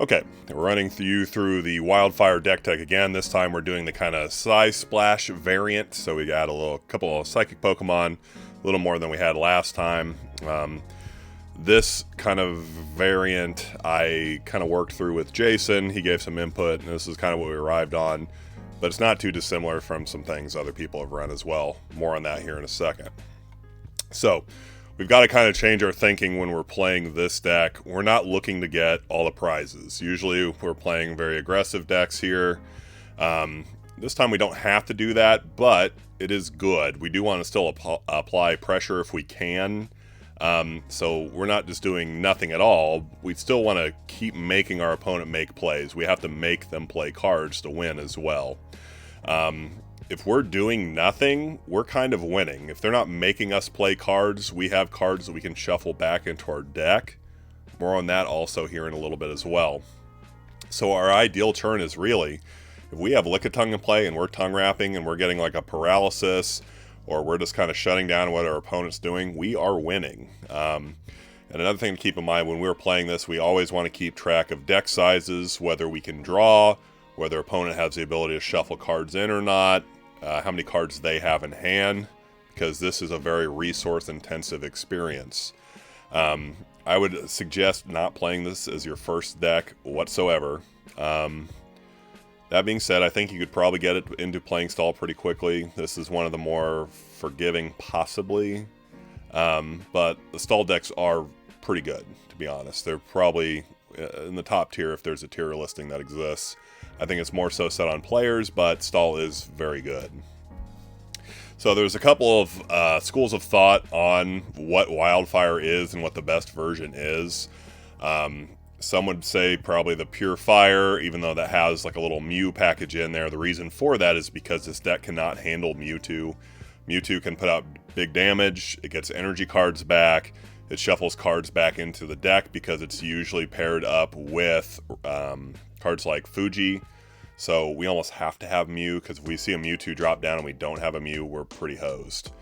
Okay, we're running through the Wildfire deck tech again. This time we're doing the kind of Size Splash variant, so we got couple of Psychic Pokemon, a little more than we had last time. This kind of variant I kind of worked through with Jason. He gave some input, and this is kind of what we arrived on, but it's not too dissimilar from some things other people have run as well. More on that here in a second. So, we've got to kind of change our thinking when we're playing this deck. We're not looking to get all the prizes. Usually we're playing very aggressive decks here. This time we don't have to do that, but it is good. We do want to still apply pressure if we can. So we're not just doing nothing at all. We still want to keep making our opponent make plays. We have to make them play cards to win as well. If we're doing nothing, we're kind of winning. If they're not making us play cards, we have cards that we can shuffle back into our deck. More on that also here in a little bit as well. So our ideal turn is really, if we have Lickitung in play and we're tongue wrapping and we're getting like a paralysis, or we're just kind of shutting down what our opponent's doing, we are winning. And another thing to keep in mind when we're playing this, we always want to keep track of deck sizes, whether we can draw, whether opponent has the ability to shuffle cards in or not, how many cards they have in hand, because this is a very resource-intensive experience. I would suggest not playing this as your first deck whatsoever. That being said, I think you could probably get it into playing stall pretty quickly. This is one of the more forgiving, possibly. But the stall decks are pretty good, to be honest. They're probably in the top tier if there's a tier listing that exists. I think it's more so set on players, but stall is very good. So there's a couple of schools of thought on what Wildfire is and what the best version is. Some would say probably the Pure Fire, even though that has like a little Mew package in there. The reason for that is because this deck cannot handle Mewtwo. Mewtwo can put out big damage, it gets energy cards back, it shuffles cards back into the deck because it's usually paired up with cards like Fuji. So we almost have to have Mew, because if we see a Mewtwo drop down and we don't have a Mew, we're pretty hosed.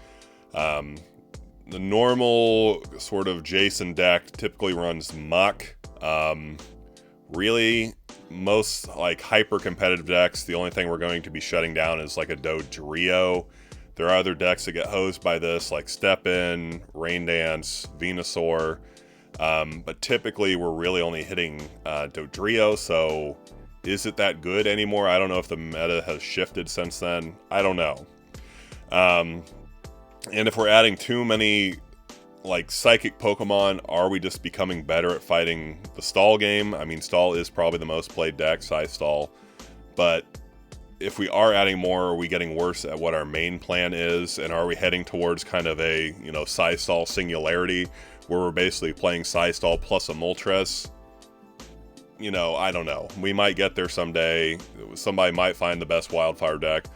The normal sort of Jason deck typically runs Muck. Really, most like hyper competitive decks, the only thing we're going to be shutting down is like a Dodrio. There are other decks that get hosed by this, like Step In, Rain Dance, Venusaur. But typically we're really only hitting Dodrio, so is it that good anymore? I don't know if the meta has shifted since then. I don't know. And if we're adding too many like psychic Pokemon, are we just becoming better at fighting the stall game? I mean, stall is probably the most played deck, Size Stall. But if we are adding more, are we getting worse at what our main plan is? And are we heading towards kind of a, Size Stall singularity, where we're basically playing Size Stall plus a Moltres? I don't know. We might get there someday. Somebody might find the best Wildfire deck.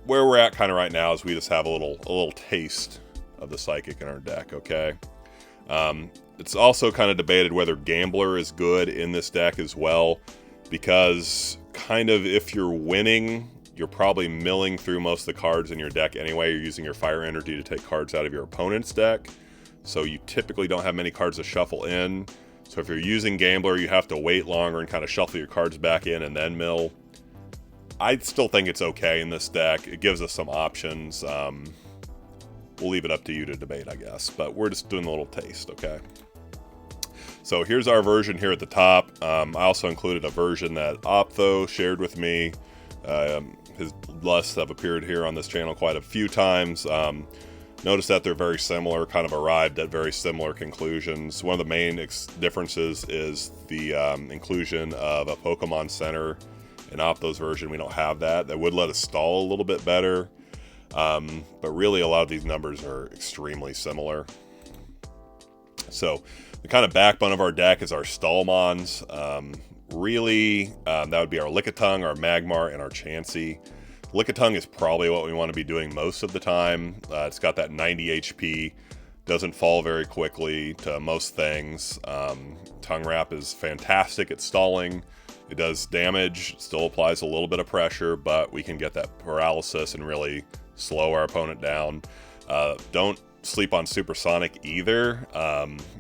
Where we're at kind of right now is we just have a little taste of the Psychic in our deck, okay? It's also kind of debated whether Gambler is good in this deck as well, because kind of if you're winning, you're probably milling through most of the cards in your deck anyway. You're using your fire energy to take cards out of your opponent's deck, so you typically don't have many cards to shuffle in. So if you're using Gambler, you have to wait longer and kind of shuffle your cards back in and then mill. I still think it's okay in this deck. It gives us some options. We'll leave it up to you to debate, I guess. But we're just doing a little taste, okay? So here's our version here at the top. I also included a version that Optho shared with me. His lusts have appeared here on this channel quite a few times. Notice that they're very similar, kind of arrived at very similar conclusions. One of the main differences is the inclusion of a Pokemon Center. In Opto's version, we don't have that. That would let us stall a little bit better. But really, a lot of these numbers are extremely similar. So the kind of backbone of our deck is our Stallmons. Really, that would be our Lickitung, our Magmar, and our Chansey. Lickitung is probably what we want to be doing most of the time. It's got that 90 HP, doesn't fall very quickly to most things. Tongue Wrap is fantastic at stalling. It does damage, still applies a little bit of pressure, but we can get that paralysis and really slow our opponent down. Don't sleep on Supersonic either.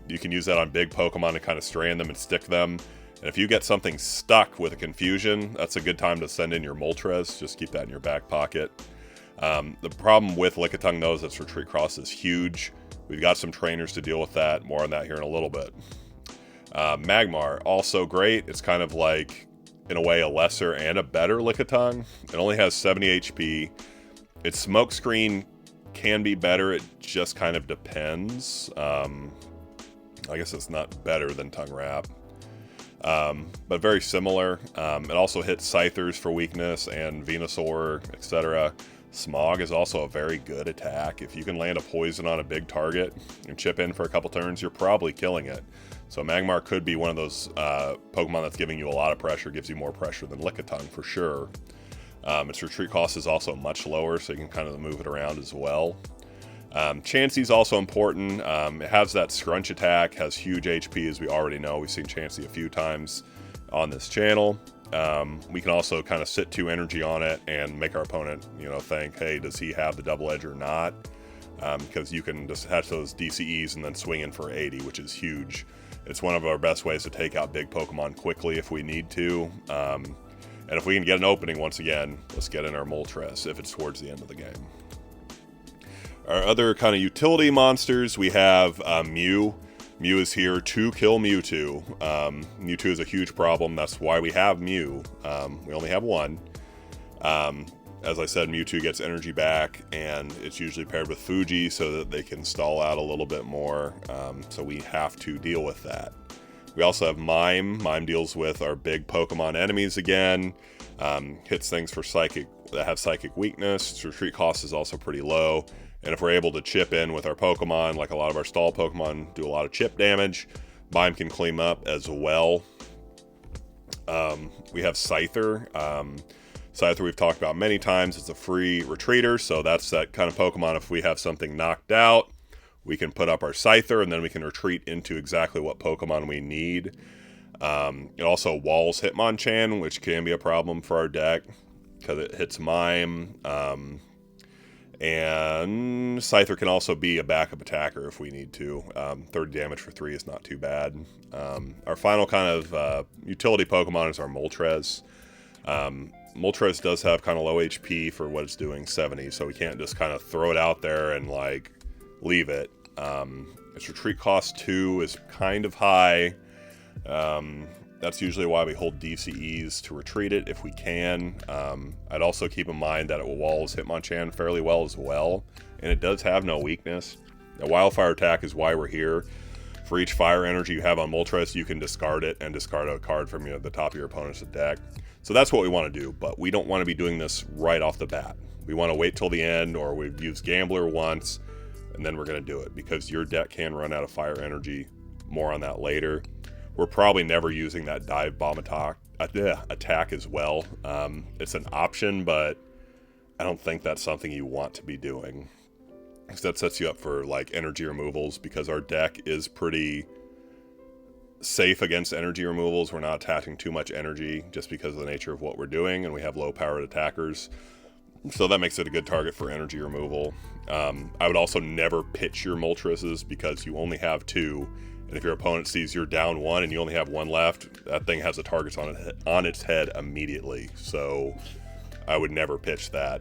You can use that on big Pokemon to kind of strand them and stick them. And if you get something stuck with a confusion, that's a good time to send in your Moltres. Just keep that in your back pocket. The problem with Lickitung, though, is its retreat cross is huge. We've got some trainers to deal with that. More on that here in a little bit. Magmar, also great. It's kind of like, in a way, a lesser and a better Lickitung. It only has 70 HP. Its smokescreen can be better. It just kind of depends. I guess it's not better than Tongue Wrap. But very similar. It also hits Scythers for weakness and Venusaur, etc. Smog is also a very good attack. If you can land a poison on a big target and chip in for a couple turns, you're probably killing it. So Magmar could be one of those Pokemon that's giving you a lot of pressure, gives you more pressure than Lickitung for sure. Its retreat cost is also much lower, so you can kind of move it around as well. Chansey's also important. It has that Scrunch attack, has huge HP, as we already know. We've seen Chansey a few times on this channel. We can also kind of sit 2 energy on it and make our opponent, think, hey, does he have the double edge or not? Because you can just hatch those DCEs and then swing in for 80, which is huge. It's one of our best ways to take out big Pokemon quickly if we need to. And if we can get an opening, once again, let's get in our Moltres if it's towards the end of the game. Our other kind of utility monsters, we have Mew. Mew is here to kill Mewtwo. Mewtwo is a huge problem. That's why we have Mew. We only have one. As I said, Mewtwo gets energy back, and it's usually paired with Fuji so that they can stall out a little bit more. So we have to deal with that. We also have Mime. Mime deals with our big Pokemon enemies again. Hits things for psychic that have psychic weakness. Its retreat cost is also pretty low. And if we're able to chip in with our Pokemon, like a lot of our stall Pokemon do a lot of chip damage, Mime can clean up as well. We have Scyther. Scyther we've talked about many times. It's a free retreater, so that's that kind of Pokemon. If we have something knocked out, we can put up our Scyther, and then we can retreat into exactly what Pokemon we need. It also walls Hitmonchan, which can be a problem for our deck, because it hits Mime. And Scyther can also be a backup attacker if we need to. 30 damage for 3 is not too bad. Our final kind of utility Pokemon is our Moltres. Moltres does have kind of low HP for what it's doing, 70, so we can't just kind of throw it out there and like leave it. Its retreat cost 2 is kind of high. That's usually why we hold DCEs to retreat it if we can. I'd also keep in mind that it walls Hitmonchan fairly well as well, and it does have no weakness. A Wildfire attack is why we're here. For each fire energy you have on Moltres, you can discard it and discard a card from the top of your opponent's deck. So that's what we want to do, but we don't want to be doing this right off the bat. We want to wait till the end, or we've used Gambler once, and then we're going to do it, because your deck can run out of fire energy. More on that later. We're probably never using that Dive Bomb attack as well. It's an option, but I don't think that's something you want to be doing, because that sets you up for like energy removals, because our deck is pretty safe against energy removals. We're not attaching too much energy just because of the nature of what we're doing, and we have low powered attackers, so that makes it a good target for energy removal. I would also never pitch your Moltreses, because you only have 2, and if your opponent sees you're down 1 and you only have 1 left, that thing has the targets on its head immediately, so I would never pitch that.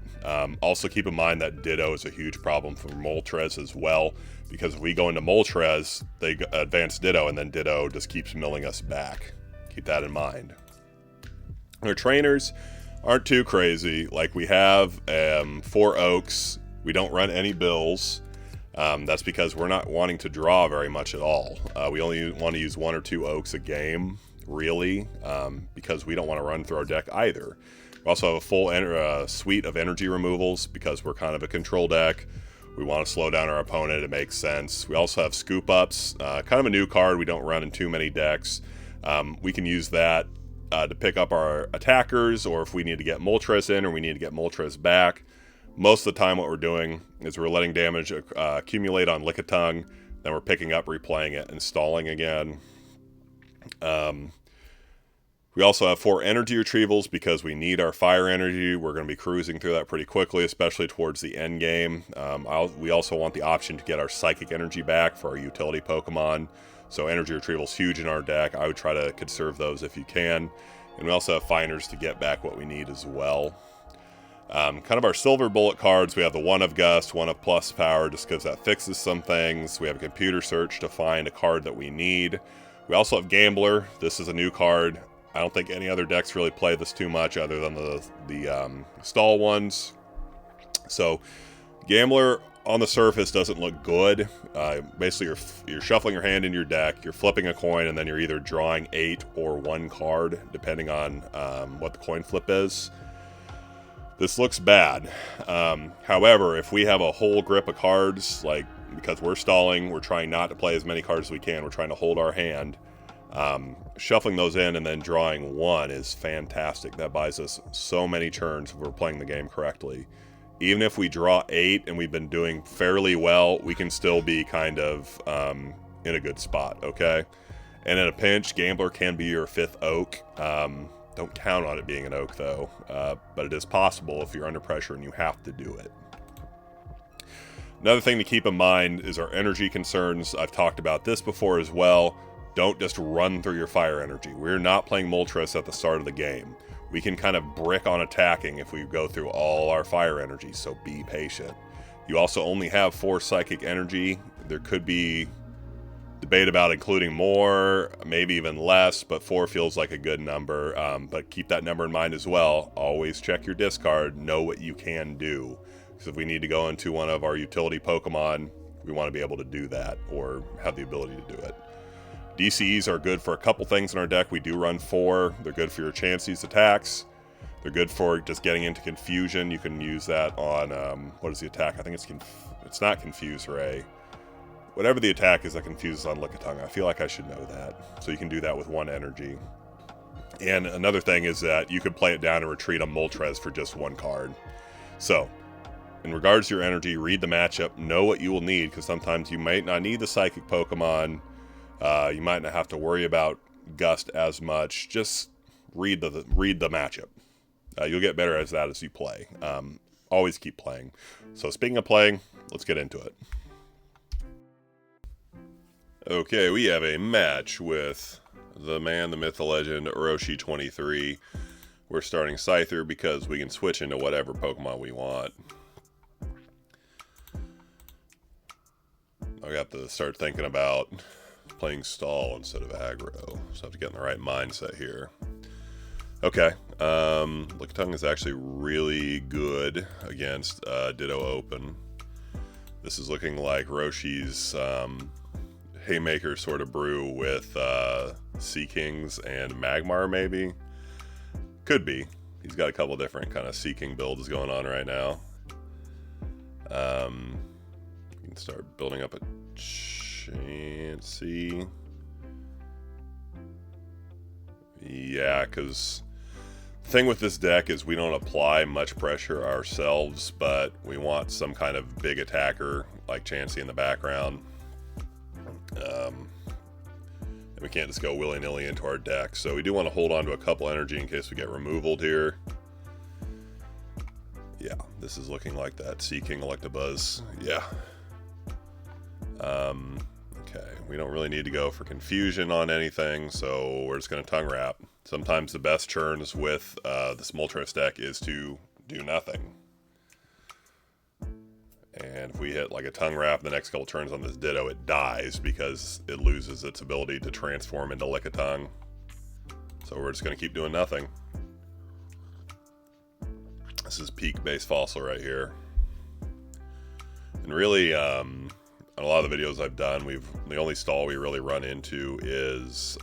Also keep in mind that Ditto is a huge problem for Moltres as well, because if we go into Moltres, they advance Ditto, and then Ditto just keeps milling us back. Keep that in mind. Our trainers aren't too crazy. Like, we have 4 Oaks. We don't run any Bills. That's because we're not wanting to draw very much at all. We only want to use 1 or 2 Oaks a game, really, because we don't want to run through our deck either. We also have a full suite of energy removals, because we're kind of a control deck. We want to slow down our opponent. It makes sense. We also have Scoop Ups, kind of a new card we don't run in too many decks. We can use that to pick up our attackers, or if we need to get Moltres in, or we need to get Moltres back. Most of the time what we're doing is we're letting damage accumulate on Lickitung, then we're picking up, replaying it, and stalling again. We also have 4 energy retrievals, because we need our fire energy. We're going to be cruising through that pretty quickly, especially towards the end game. We also want the option to get our psychic energy back for our utility Pokemon. So energy retrieval is huge in our deck. I would try to conserve those if you can. And we also have finders to get back what we need as well. Kind of our silver bullet cards, we have the 1 of Gust, 1 of Plus Power, just because that fixes some things. We have a computer search to find a card that we need. We also have Gambler. This is a new card. I don't think any other decks really play this too much other than the stall ones. So Gambler on the surface doesn't look good. Basically, you're shuffling your hand in your deck, you're flipping a coin, and then you're either drawing 8 or 1 card, depending on what the coin flip is. This looks bad. However, if we have a whole grip of cards, like because we're stalling, we're trying not to play as many cards as we can, we're trying to hold our hand, shuffling those in and then drawing 1 is fantastic. That buys us so many turns if we're playing the game correctly. Even if we draw 8 and we've been doing fairly well, we can still be kind of in a good spot, okay? And in a pinch, Gambler can be your 5th oak. Don't count on it being an oak, though, but it is possible if you're under pressure and you have to do it. Another thing to keep in mind is our energy concerns. I've talked about this before as well. Don't just run through your fire energy. We're not playing Moltres at the start of the game. We can kind of brick on attacking if we go through all our fire energy, so be patient. You also only have 4 psychic energy. There could be debate about including more, maybe even less, but 4 feels like a good number. But keep that number in mind as well. Always check your discard, know what you can do. Because if we need to go into one of our utility Pokemon, we want to be able to do that, or have the ability to do it. DCEs are good for a couple things in our deck. We do run 4. They're good for your Chansey's attacks. They're good for just getting into confusion. You can use that on, what is the attack? I think it's not Confuse Ray. Whatever the attack is that confuses on Lickitung. I feel like I should know that. So you can do that with 1 energy. And another thing is that you could play it down and retreat on Moltres for just 1 card. So, in regards to your energy, read the matchup. Know what you will need, because sometimes you might not need the Psychic Pokemon. You might not have to worry about Gust as much. Just read the matchup. You'll get better at that as you play. Always keep playing. So speaking of playing, let's get into it. Okay, we have a match with the man, the myth, the legend, Orochi23. We're starting Scyther because we can switch into whatever Pokemon we want. I got to start thinking about playing stall instead of aggro, so I have to get in the right mindset here. Okay, Lickitung is actually really good against Ditto Open. This is looking like Roshi's Haymaker sort of brew with Sea Kings and Magmar, maybe? Could be. He's got a couple different kind of Sea King builds going on right now. You can start building up a Chansey. Yeah, because the thing with this deck is we don't apply much pressure ourselves, but we want some kind of big attacker like Chansey in the background. And we can't just go willy-nilly into our deck, so we do want to hold on to a couple energy in case we get removaled here. Yeah, this is looking like that Sea King Electabuzz. Yeah. Okay, we don't really need to go for confusion on anything, so we're just going to tongue wrap. Sometimes the best turns with this Moltres deck is to do nothing. And if we hit like a tongue wrap the next couple turns on this Ditto, it dies because it loses its ability to transform into Lickitung. So we're just going to keep doing nothing. This is peak base fossil right here. And really, on a lot of the videos I've done, the only stall we really run into is,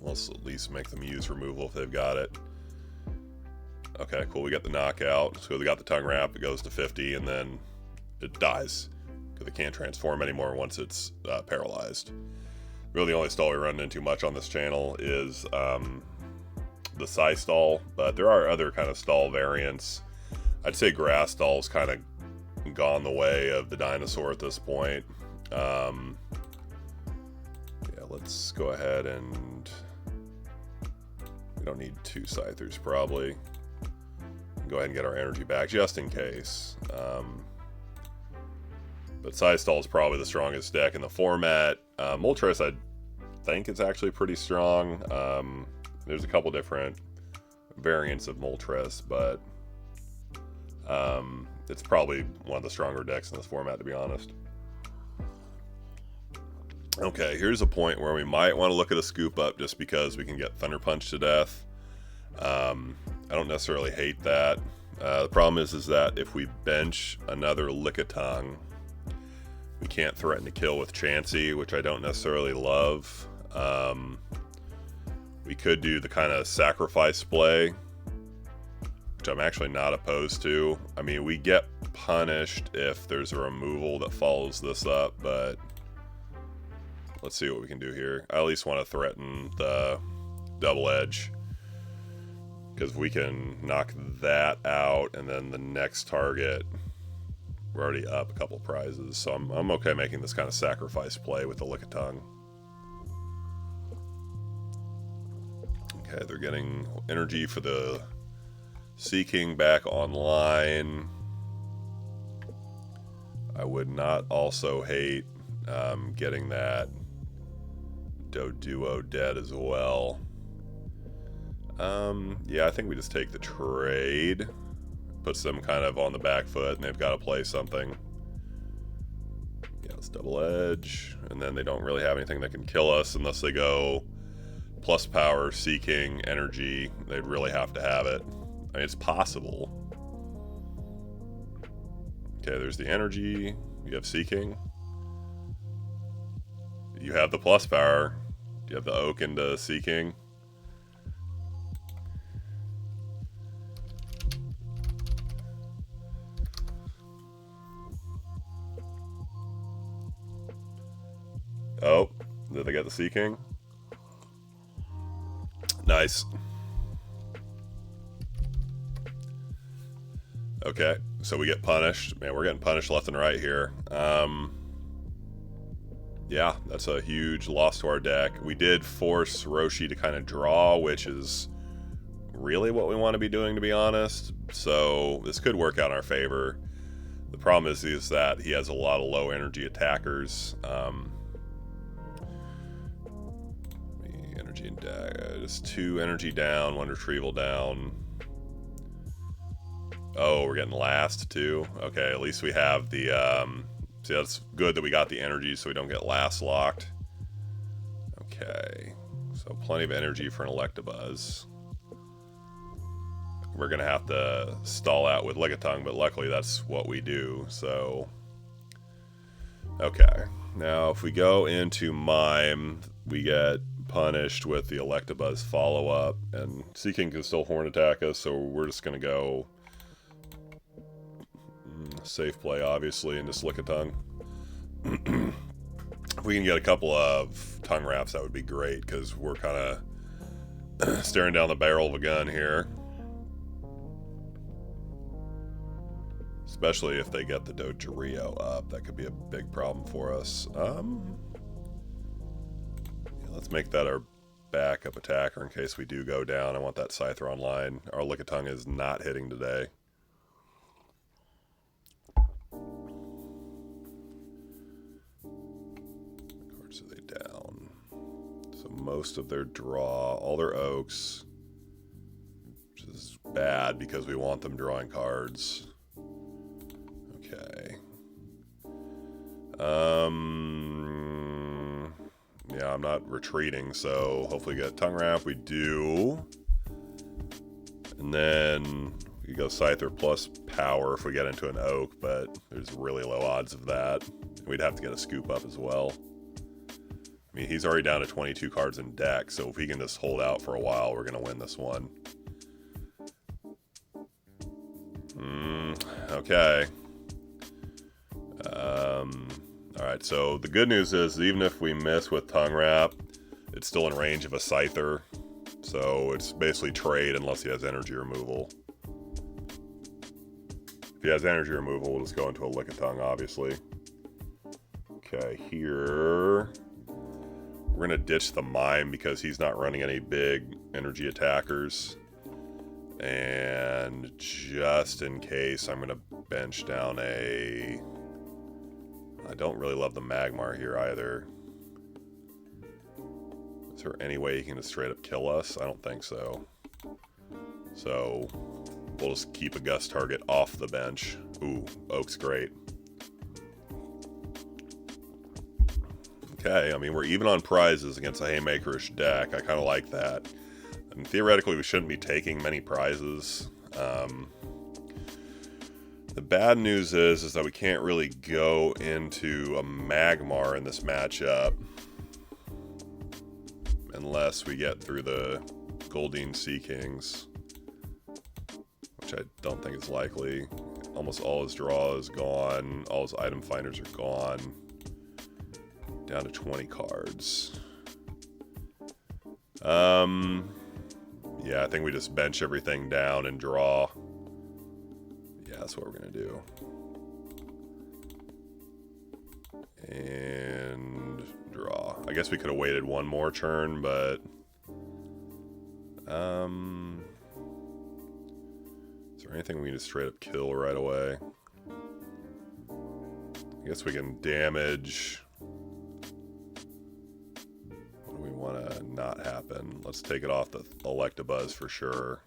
let's at least make them use removal if they've got it. Okay, cool, we got the knockout. So we got the tongue wrap, it goes to 50, and then it dies. Because it can't transform anymore once it's paralyzed. Really the only stall we run into much on this channel is the Psy stall, but there are other kind of stall variants. I'd say grass stall's kind of gone the way of the dinosaur at this point. Yeah, let's go ahead and we don't need 2 Scythers probably. Go ahead and get our energy back just in case. But Psystall is probably the strongest deck in the format. Moltres, I think it's actually pretty strong. There's a couple different variants of Moltres, but it's probably one of the stronger decks in this format, to be honest. Okay, here's a point where we might want to look at a scoop up just because we can get Thunder Punch to death. I don't necessarily hate that. The problem is that if we bench another Lickitung, we can't threaten to kill with Chansey, which I don't necessarily love. We could do the kind of sacrifice play, which I'm actually not opposed to. I mean, we get punished if there's a removal that follows this up, but let's see what we can do here. I at least want to threaten the double edge, because we can knock that out, and then the next target, we're already up a couple prizes, so I'm okay making this kind of sacrifice play with the Lickitung. Okay, they're getting energy for the Seeking back online. I would not also hate getting that Doduo dead as well. Yeah, I think we just take the trade. Puts them kind of on the back foot, and they've got to play something. Yeah, it's double edge, and then they don't really have anything that can kill us unless they go plus power, Seeking, energy. They'd really have to have it. I mean, it's possible. Okay, there's the energy. You have Seeking. You have the plus power. You have the Oak into Seeking. Oh, did they get the Seeking? Nice. Okay, so we get punished. Man, we're getting punished left and right here. Yeah, that's a huge loss to our deck. We did force Roshi to kind of draw, which is really what we want to be doing, to be honest. So this could work out in our favor. The problem is that he has a lot of low energy attackers. Energy and just 2 energy down, 1 retrieval down. Oh, we're getting last too. Okay, at least we have the see, that's good that we got the energy so we don't get last locked. Okay, so plenty of energy for an Electabuzz. We're gonna have to stall out with Lickitung, but luckily that's what we do. So okay, now if we go into Mime, we get punished with the Electabuzz follow-up, and Seeking can still horn attack us, so we're just gonna go safe play, obviously, and just Lickitung. If we can get a couple of tongue wraps, that would be great, because we're kind of staring down the barrel of a gun here. Especially if they get the Dodrio up, that could be a big problem for us. Let's make that our backup attacker in case we do go down. I want that Scyther online. Our Lickitung is not hitting today. Cards are they down? So most of their draw, all their Oaks, which is bad because we want them drawing cards. Okay. Yeah, I'm not retreating, so hopefully get Tongue Wrap. We do. And then we go Scyther plus power if we get into an Oak, but there's really low odds of that. We'd have to get a scoop up as well. I mean, he's already down to 22 cards in deck, so if he can just hold out for a while, we're going to win this one. Okay. Alright, so the good news is even if we miss with Tongue Wrap, it's still in range of a Scyther. So it's basically trade unless he has energy removal. If he has energy removal, we'll just go into a Lickitung, obviously. Okay, here we're going to ditch the Mime because he's not running any big energy attackers. And just in case, I'm going to bench down a I don't really love the Magmar here either. Is there any way he can just straight up kill us? I don't think so. So we'll just keep a Gust target off the bench. Ooh, Oak's great. Okay, I mean, we're even on prizes against a Haymakerish deck. I kind of like that. And theoretically, we shouldn't be taking many prizes. The bad news is that we can't really go into a Magmar in this matchup unless we get through the Goldeen Sea Kings, which I don't think is likely. Almost all his draw is gone. All his item finders are gone. Down to 20 cards. Yeah, I think we just bench everything down and draw. Yeah, that's what we're gonna do. And draw. I guess we could have waited one more turn, but is there anything we can just straight up kill right away? I guess we can damage. What do we want to not happen? Let's take it off the Electabuzz for sure.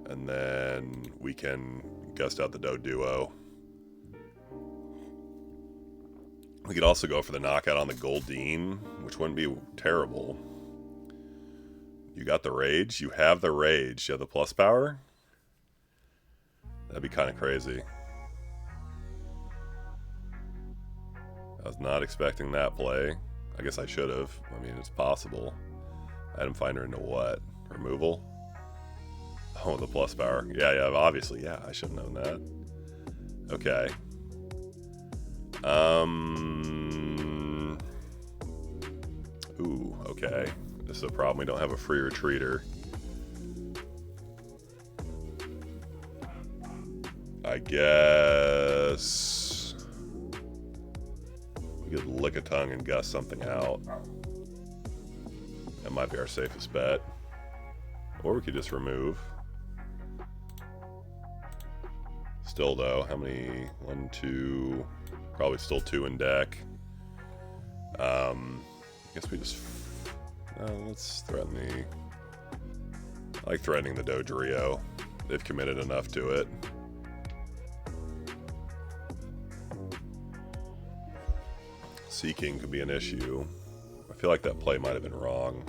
And then we can Gust out the Doduo. We could also go for the knockout on the Goldeen, which wouldn't be terrible. You got the Rage? You have the Rage. You have the plus power? That'd be kind of crazy. I was not expecting that play. I guess I should have. I mean, it's possible. Item finder into what? Removal? Oh, the plus power. Yeah, obviously. Yeah, I should have known that. Okay. Ooh, okay. This is a problem. We don't have a free retreater. I guess we could lick a tongue and Gust something out. That might be our safest bet. Or we could just remove. Still though, how many? 1, 2, probably still 2 in deck. I guess we just, let's threaten the, I like threatening the Dodrio. They've committed enough to it. Seeking could be an issue. I feel like that play might have been wrong.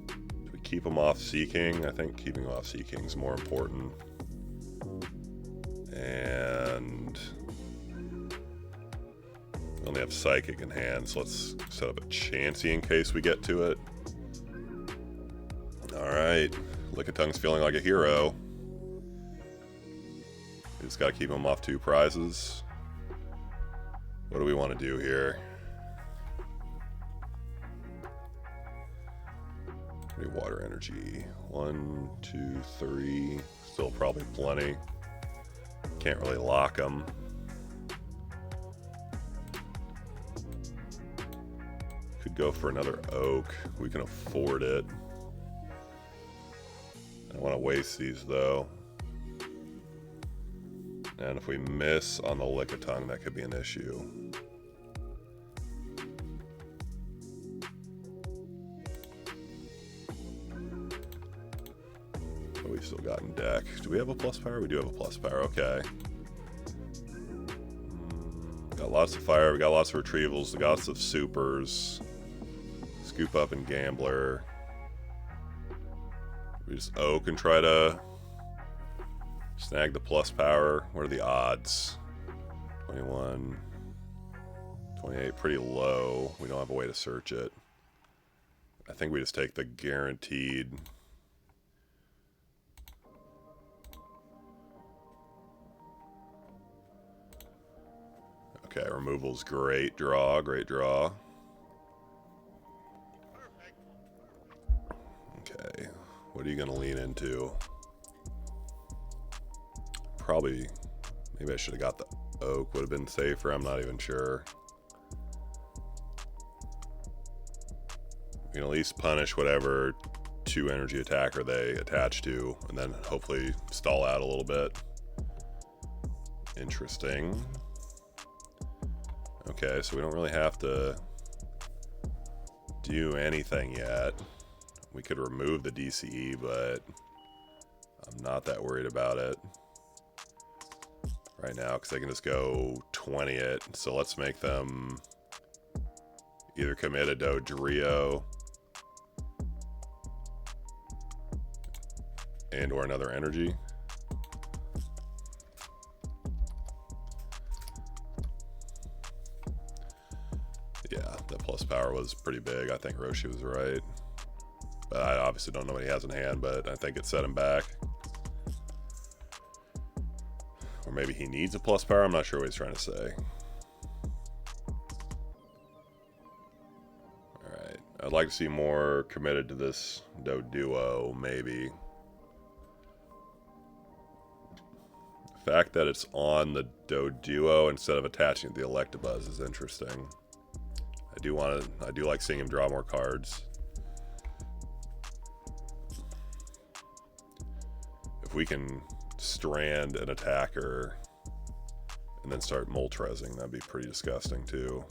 Do we keep him off Seeking? I think keeping him off Seeking is more important. And we only have Psychic in hand, so let's set up a Chansey in case we get to it. Alright, Lickitungue's feeling like a hero. We just gotta keep him off 2 prizes. What do we want to do here? Maybe water energy. 1, 2, 3. Still probably plenty. Can't really lock them. Could go for another Oak. We can afford it. I don't want to waste these though. And if we miss on the Lickitung, that could be an issue. What we still got in deck? Do we have a plus power? We do have a plus power, okay. Got lots of fire, we got lots of retrievals, we got lots of supers. Scoop up and Gambler. We just Oak and try to snag the plus power. What are the odds? 21, 28, pretty low. We don't have a way to search it. I think we just take the guaranteed. Okay, removal's great draw, great draw. Okay, what are you gonna lean into? Probably, maybe I should have got the Oak, would have been safer, I'm not even sure. We can at least punish whatever 2 energy attacker they attach to, and then hopefully stall out a little bit. Interesting. Okay, so we don't really have to do anything yet. We could remove the DCE, but I'm not that worried about it right now because they can just go 20 it. So let's make them either commit a Dodrio and or another energy. Yeah, the plus power was pretty big. I think Roshi was right. But I obviously don't know what he has in hand, but I think it set him back. Or maybe he needs a plus power. I'm not sure what he's trying to say. Alright. I'd like to see more committed to this Doduo, maybe. The fact that it's on the Doduo instead of attaching to the Electabuzz is interesting. I do like seeing him draw more cards. If we can strand an attacker and then start Moltresing, that'd be pretty disgusting too.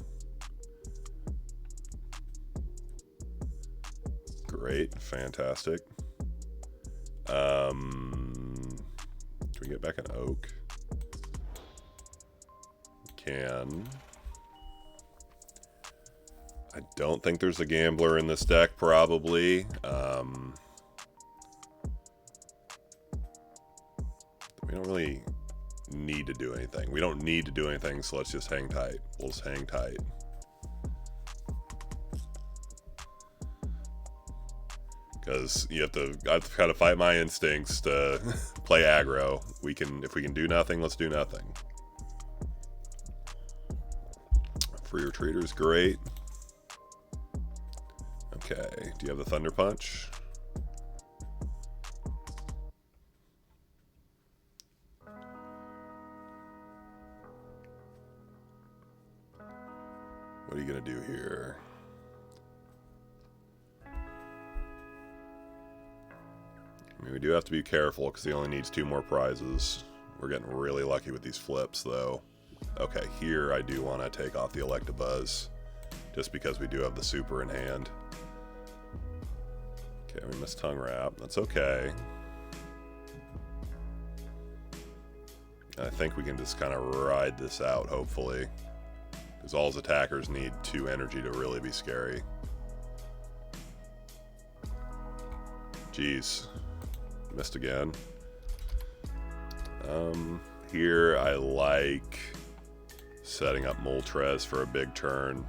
Great, fantastic. Can we get back an Oak? Can. I don't think there's a Gambler in this deck, probably. We don't really need to do anything. We don't need to do anything, so let's just hang tight. We'll just hang tight. Because I have to kind of fight my instincts to play aggro. If we can do nothing, let's do nothing. Free Retreater's great. Okay, do you have the Thunder Punch? What are you gonna do here? I mean, we do have to be careful because he only needs 2 more prizes. We're getting really lucky with these flips, though. Okay, here I do want to take off the Electabuzz, just because we do have the Super in hand. Okay, we missed Tongue Wrap. That's okay. I think we can just kind of ride this out, hopefully. Because all his attackers need 2 energy to really be scary. Jeez. Missed again. Here I like setting up Moltres for a big turn.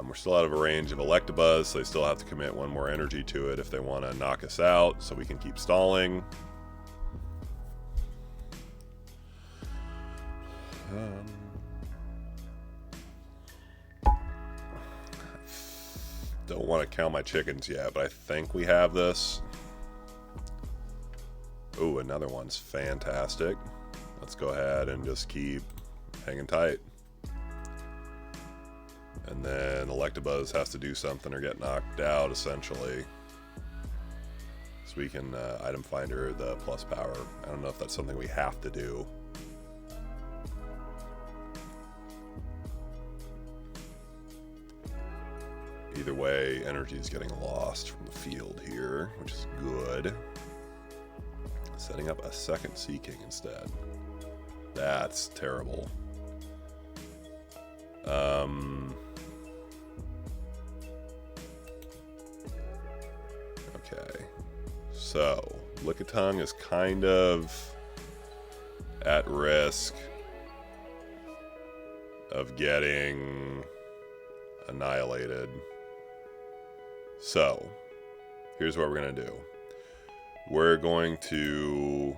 We're still out of a range of Electabuzz, so they still have to commit 1 more energy to it if they want to knock us out, so we can keep stalling. Don't want to count my chickens yet, but I think we have this. Ooh, another one's fantastic. Let's go ahead and just keep hanging tight. And then Electabuzz has to do something or get knocked out, essentially. So we can item finder the plus power. I don't know if that's something we have to do. Either way, energy is getting lost from the field here, which is good. Setting up a second Sea King instead. That's terrible. Okay. So, Lickitung is kind of at risk of getting annihilated. So, here's what we're going to do. We're going to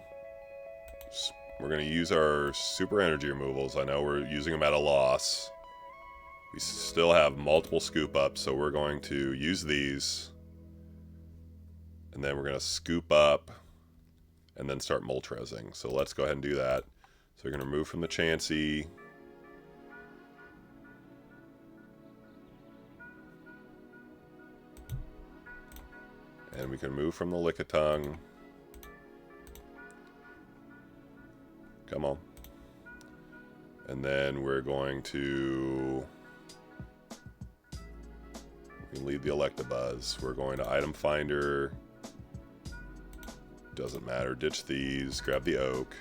use our super energy removals. I know we're using them at a loss. We still have multiple scoop ups, so we're going to use these. And then we're going to scoop up and then start Moltresing. So let's go ahead and do that. So we're going to remove from the Chansey. And we can move from the Lickitung. Come on. And then we're going to leave the Electabuzz. We're going to Item Finder. Doesn't matter. Ditch these. Grab the Oak.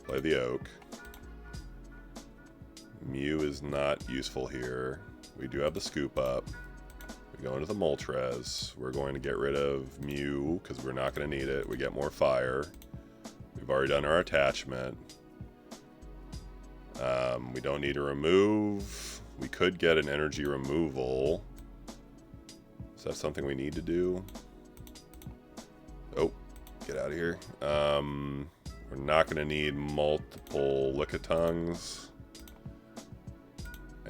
Play the Oak. Mew is not useful here. We do have the Scoop Up. We go into the Moltres. We're going to get rid of Mew because we're not going to need it. We get more fire. We've already done our attachment. We don't need to remove. We could get an energy removal. Is that something we need to do? Oh, get out of here. We're not going to need multiple Lickitungs.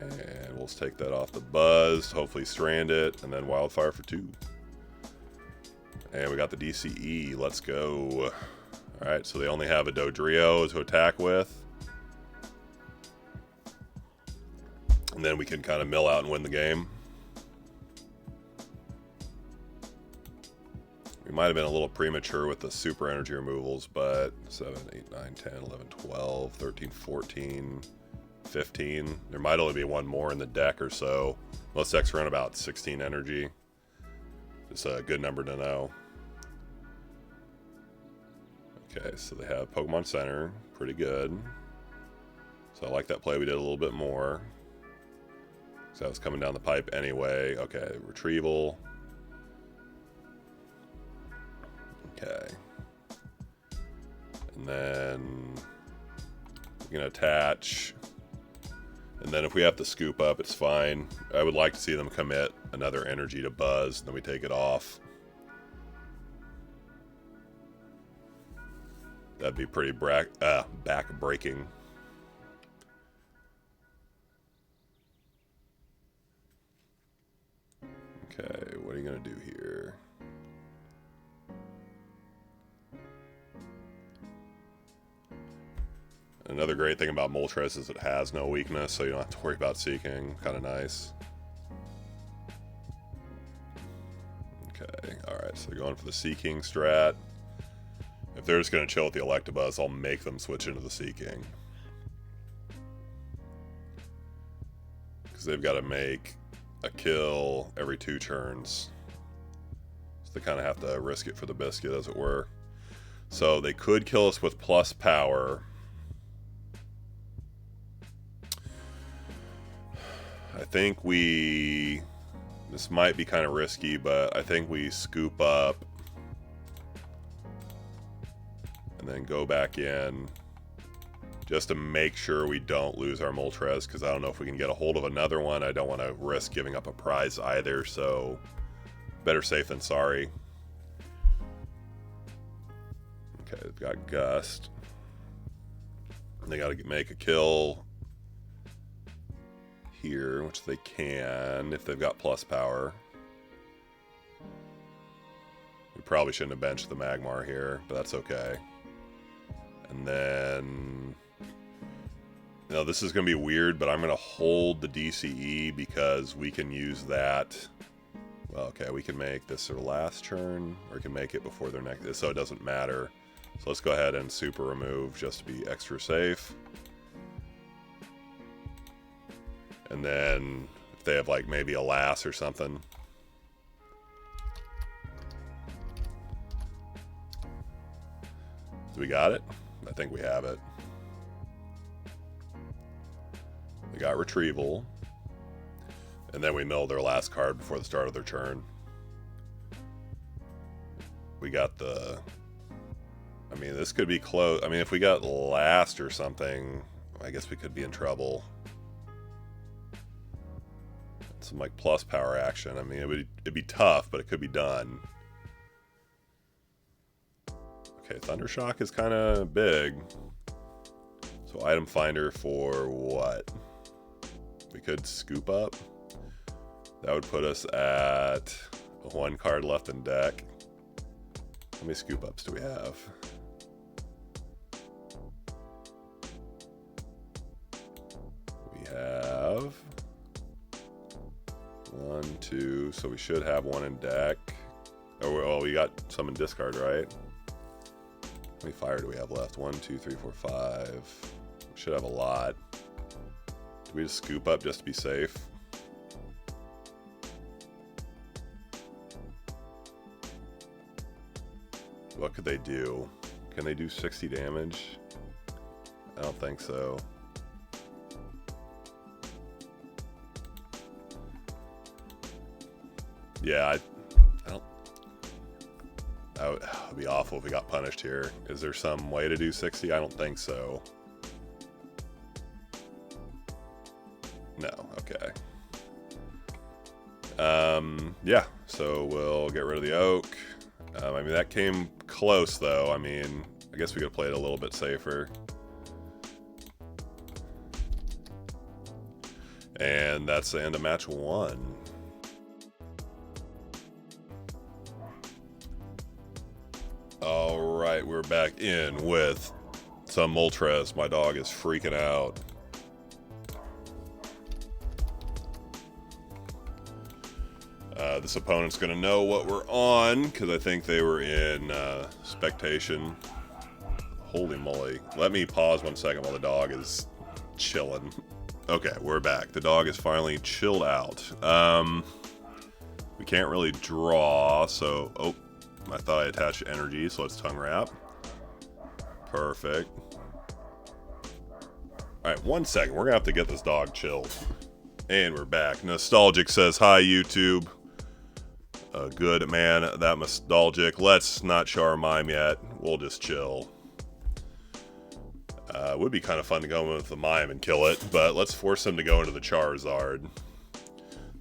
And we'll just take that off the Buzz, hopefully strand it, and then Wildfire for 2. And we got the DCE. Let's go. Alright, so they only have a Dodrio to attack with. And then we can kind of mill out and win the game. We might have been a little premature with the super energy removals, but 7, 8, 9, 10, 11, 12, 13, 14, 15. There might only be one more in the deck or so. Most decks run about 16 energy. It's a good number to know. Okay, so they have Pokemon Center. Pretty good. So I like that play. We did a little bit more. So that was coming down the pipe anyway. Okay, Retrieval. Okay. And then we're going to attach. And then if we have to Scoop Up, it's fine. I would like to see them commit another energy to Buzz, and then we take it off. That'd be pretty back-breaking. Okay, what are you going to do here? Another great thing about Moltres is it has no weakness, so you don't have to worry about seeking. Kind of nice. Okay, alright, so they're going for the Seeking strat. If they're just going to chill with the Electabuzz, I'll make them switch into the Seeking. Because they've got to make a kill every 2 turns. So they kind of have to risk it for the biscuit, as it were. So they could kill us with plus power. I think this might be kind of risky, but I think we Scoop Up and then go back in just to make sure we don't lose our Moltres, because I don't know if we can get a hold of another one. I don't want to risk giving up a prize either, so better safe than sorry. Okay, they've got Gust. They got to make a kill here, which they can if they've got plus power. We probably shouldn't have benched the Magmar here, but that's okay. And then, you know, this is going to be weird, but I'm going to hold the DCE because we can use that. Well, okay, we can make this their last turn, or we can make it before their next, so it doesn't matter. So let's go ahead and super remove just to be extra safe. And then if they have like maybe a Lass or something. Do we got it? I think we have it. They got Retrieval. And then we mill their last card before the start of their turn. We got the... I mean, this could be close. I mean, if we got last or something, I guess we could be in trouble. Some like plus power action. I mean, it'd be tough, but it could be done. Okay, Thundershock is kind of big. So item finder for what? We could Scoop Up. That would put us at 1 card left in deck. How many Scoop Ups do we have? We have 1, 2, so we should have 1 in deck. Oh, well, we got some in discard, right? How many fire do we have left? 1, 2, 3, 4, 5. We should have a lot. Do we just scoop up just to be safe? What could they do? Can they do 60 damage? I don't think so. Yeah, I don't... It would be awful if we got punished here. Is there some way to do 60? I don't think so. No, okay. Yeah, so we'll get rid of the oak. I mean, that came close, though. I mean, I guess we could play it a little bit safer. And that's the end of match 1. Alright, we're back in with some Moltres. My dog is freaking out. This opponent's going to know what we're on, because I think they were in spectation. Holy moly. Let me pause 1 second while the dog is chilling. Okay, we're back. The dog is finally chilled out. We can't really draw, so... Oh, I thought I attached energy, so let's tongue wrap. Perfect. Alright, 1 second. We're going to have to get this dog chilled. And we're back. Nnstalgic says, hi, YouTube. Good, man. That Nnstalgic. Let's not show our Mime yet. We'll just chill. Would be kind of fun to go in with the Mime and kill it, but let's force him to go into the Zard.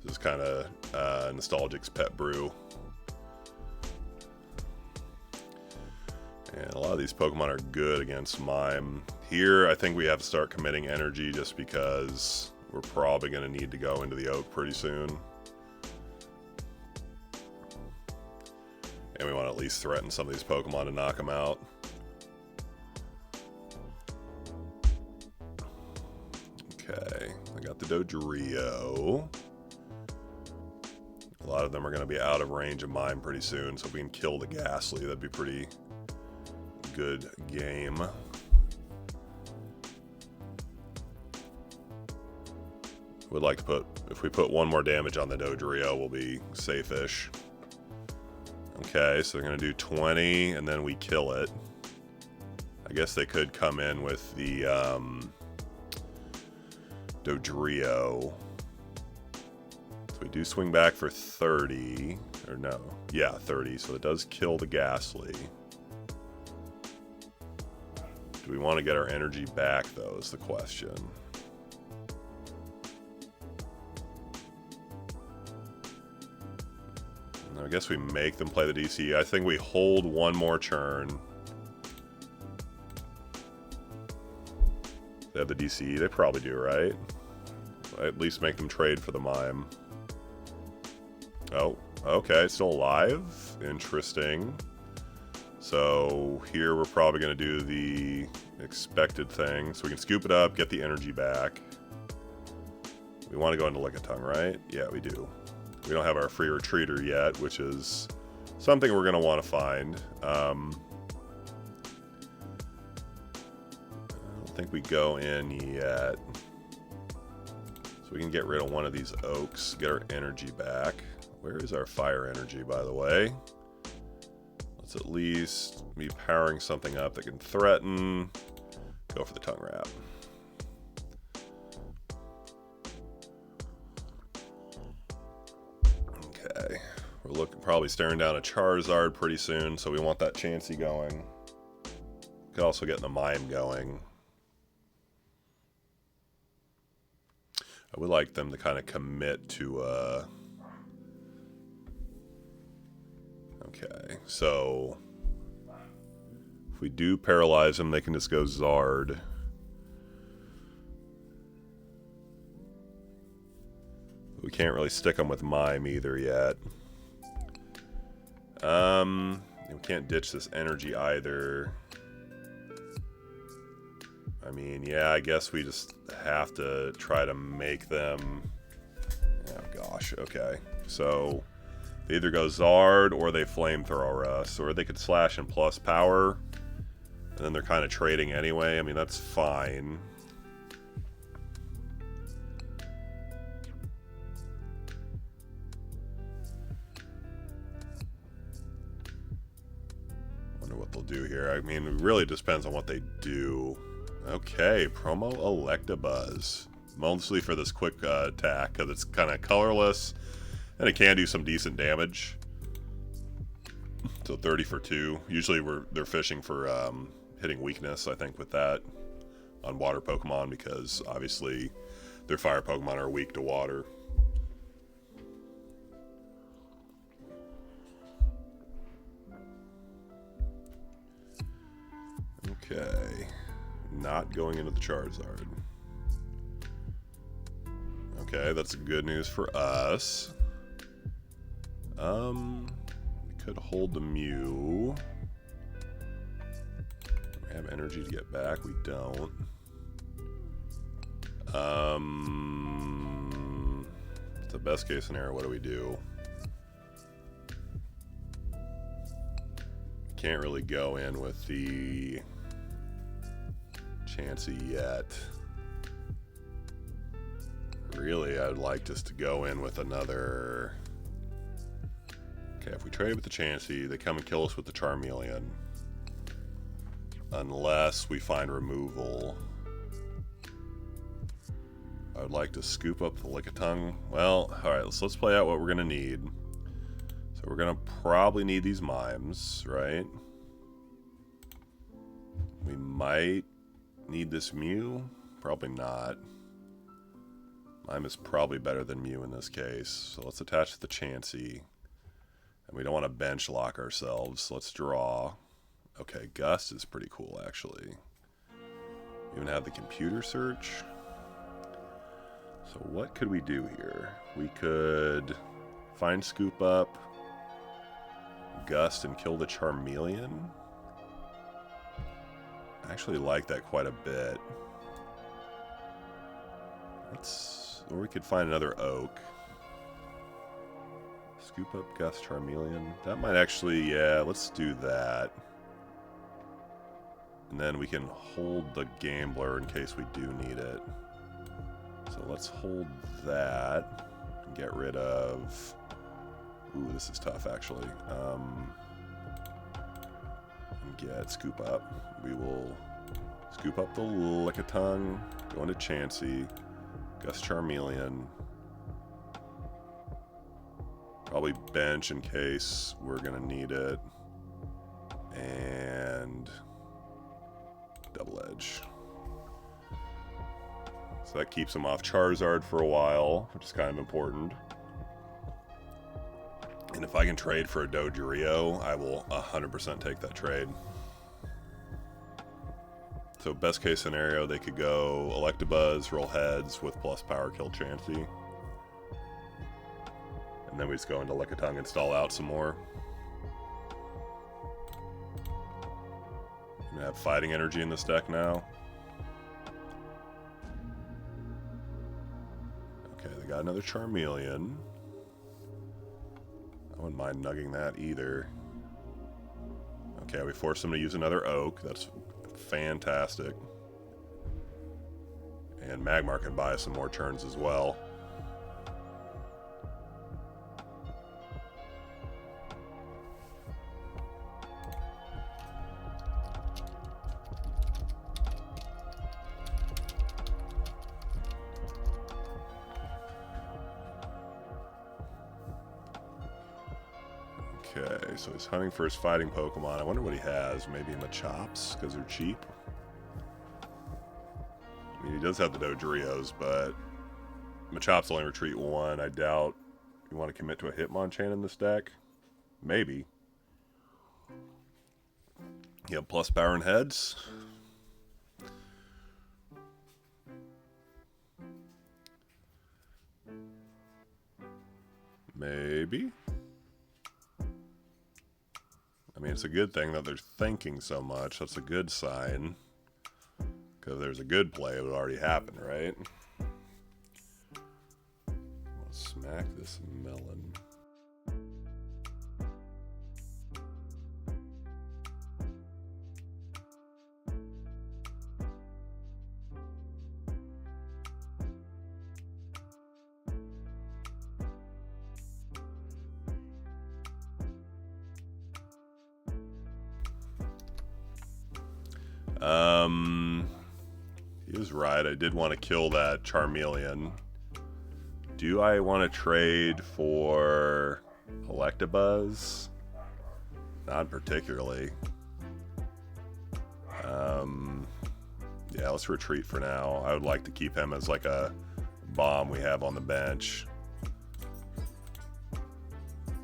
This is kind of Nnstalgic's pet brew. And a lot of these Pokemon are good against Mime. Here, I think we have to start committing energy just because we're probably going to need to go into the Oak pretty soon. And we want to at least threaten some of these Pokemon to knock them out. Okay, I got the Dodrio. A lot of them are going to be out of range of Mime pretty soon, so if we can kill the Ghastly, that'd be pretty good game. Would like to put, if we put 1 more damage on the Dodrio, we'll be safe-ish. Okay, so they're going to do 20, and then we kill it. I guess they could come in with the Dodrio. So we do swing back for 30, or no, yeah, 30, so it does kill the Ghastly. Do we want to get our energy back, though, is the question. I guess we make them play the DC. I think we hold 1 more turn. They have the DC. They probably do, right? At least make them trade for the Mime. Oh, okay. It's still alive. Interesting. So here we're probably going to do the expected thing. So we can scoop it up, get the energy back. We want to go into Lickitung, right? Yeah, we do. We don't have our free retreater yet, which is something we're going to want to find. I don't think we go in yet. So we can get rid of one of these oaks, get our energy back. Where is our fire energy, by the way? Let's at least be powering something up that can threaten. Go for the tongue wrap. Okay, we're probably staring down a Charizard pretty soon, so we want that Chansey going. Could also get the Mime going. I would like them to kind of commit to, okay, so if we do paralyze them, they can just go Zard. We can't really stick them with Mime either yet. We can't ditch this energy either. I mean, yeah, I guess we just have to try to make them... Oh gosh, okay. So they either go Zard or they flamethrower us, or they could slash and plus power. And then they're kind of trading anyway. I mean, that's fine. Wonder what they'll do here. I mean, it really depends on what they do. Okay, promo Electabuzz. Mostly for this quick attack, because it's kind of colorless, and it can do some decent damage. So 30 for 2. Usually they're fishing for hitting weakness, I think, with that on water Pokemon, because obviously their fire Pokemon are weak to water. Okay, not going into the Charizard. Okay, that's good news for us. We could hold the Mew. We have energy to get back. We don't. It's the best case scenario. What do we do? Can't really go in with the Chansey yet. Really, I'd like just to go in with another... Okay, if we trade with the Chansey, they come and kill us with the Charmeleon. Unless we find removal. I would like to scoop up the Lickitung. Well, alright, so let's play out what we're going to need. So we're going to probably need these Mimes, right? We might need this Mew. Probably not. Mime is probably better than Mew in this case. So let's attach the Chansey. And we don't want to bench lock ourselves. So let's draw. Okay, Gust is pretty cool, actually. Even have the computer search. So what could we do here? We could find Scoop Up, Gust, and kill the Charmeleon. I actually like that quite a bit. Or we could find another Oak. Scoop Up, Gust, Charmeleon. That might actually, yeah, let's do that. And then we can hold the Gambler in case we do need it. So let's hold that. And get rid of... Ooh, this is tough, actually. And get Scoop Up. We will Scoop Up the Lickitung, go into Chansey, Gust Charmeleon. Probably bench in case we're going to need it. And Double Edge. So that keeps him off Charizard for a while, which is kind of important. And if I can trade for a Dodrio, I will 100% take that trade. So best case scenario, they could go Electabuzz, roll heads with plus power, kill Chansey. And then we just go into Lickitung and stall out some more. I'm gonna have fighting energy in this deck now. Okay, they got another Charmeleon. I wouldn't mind nugging that either. Okay, we force them to use another Oak. That's fantastic. And Magmar can buy us some more turns as well. Okay, so he's hunting for his fighting Pokemon. I wonder what he has. Maybe Machops, because they're cheap. I mean, he does have the Dodrios, but Machops only retreat one. I doubt you want to commit to a Hitmonchan in this deck. Maybe. You have plus power and heads. Maybe. I mean, it's a good thing that they're thinking so much. That's a good sign. Because there's a good play, it would already happen, right? Let's smack this melon. He was right. I did want to kill that Charmeleon. Do I want to trade for Electabuzz? Not particularly. Yeah, let's retreat for now. I would like to keep him as like a bomb we have on the bench.